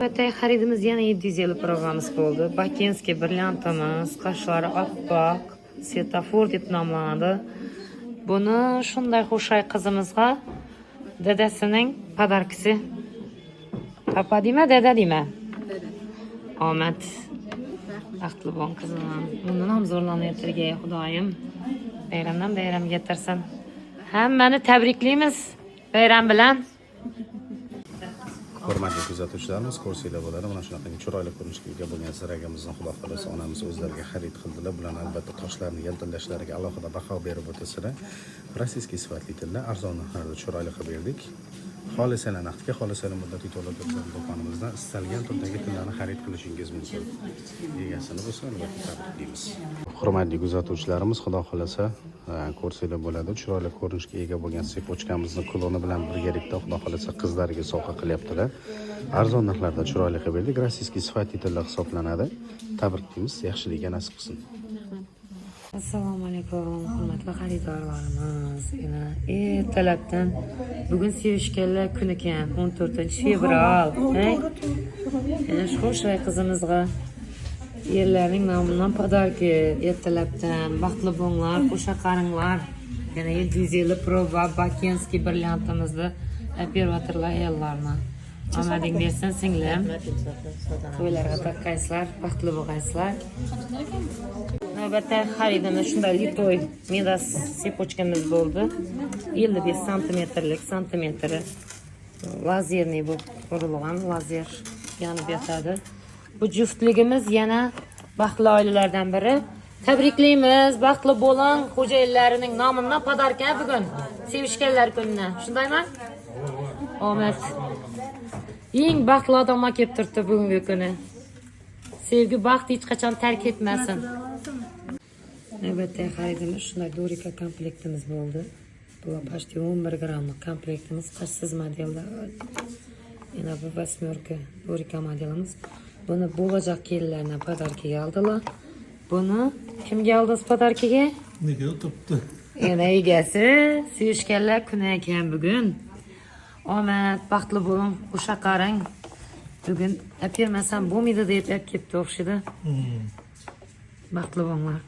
Batay xaridimiz yana 750 programmamiz bo'ldi. Bakenskiy brilliantimiz, qoshlari oppoq, svetofor deb nomlanadi. Buni shunday xo'shay qizimizga dadasining podarkisi. Papa deyma, dada deyma. Omad. Baxtli bo'ling qizim. Bundan ham zo'rlanayotgan Xudoyim. Bayramdan bayramga yetirsin. Hammani tabriklaymiz bayram bilan. Hurmatli kuzatuvchilarimiz, ko'rsanglar bo'ladi. Mana shunaqangi chiroyli ko'rinishga ega bo'lgan ziragimizni Xudo xolasa onamiz o'zlariga xarid qildilar. Bular albatta toshlarni yaltillashlariga alohida baho berib o'tasizlar. Rossiyskiy sifatli tilla arzon narxlarda chiroyli qilib berdik. Xolisona naqdga, xolisona muddatiy to'lab turgan do'konimizdan istalgan turdagi tillarni xarid qilishingiz mumkin. Egasini bo'lsa albatta tabriklaymiz. Hurmatli kuzatuvchilarimiz, Xudo xolasa ko'rsanglar bo'ladi. Chiroyli ko'rinishga ega bo'lgan sepochkamizni kloni bilan birgalikda Xudo xolasa qizlariga sovg'a qilyaptilar. Arzon narxlarda chiroyli qilib berdik. Rossiyskiy sifatli tillar hisoblanadi. Tabriklaymiz, yaxshilikka nasib qilsin. Assalomu alaykum, hurmatli xaridorlarimiz. Ertalabdan bugun sevishganlar kuni ekan, 14-fevral. Shu xo'shay qizimizga yerlarning nomidan podarki ertalabdan baxtli bo'linglar, qo'sha qaringlar. Yana 750 proba Bakenskiy brilliantimizni operatorlar ayollarni. Omading bersin singlim. To'ylarga taqaysizlar, baxtli bo'lgaysizlar. Navbatda xaridimiz shunday litoy medas sepochkamiz bo'ldi. 55 santimetrlik santimetri lazerniy bu qurilgan lazer yonib yotadi. Bu juftligimiz yana baxtli oilalardan biri. Tabriklaymiz, baxtli bo'ling, xo'jayinlarining nomidan podarka bugun sevishganlar kunini. Shundaymi? Omad. Eng baxtli odamlar kelib turibdi bugungi kuni. Sevgi, baxt hech qachon tark etmasin. Navbatdagi xaridimiz shunday Dorika komplektimiz bo'ldi. Bu почти 11 grammlik komplektimiz, qashsiz modelda. Yana bu 8 Dorika modelimiz. Buni bo'lajak kelinlarga podarkaga oldilar. Buni kimga oldingiz podarkaga? Nega o'tibdi? Yana egasi, sevishganlar kuni ekan bugun. Omad, baxtli bo'ling, o'sha qarang. Bugun apirmasam bo'lmaydi deb kelibdi o'xshidi. Baxtli bo'linglar.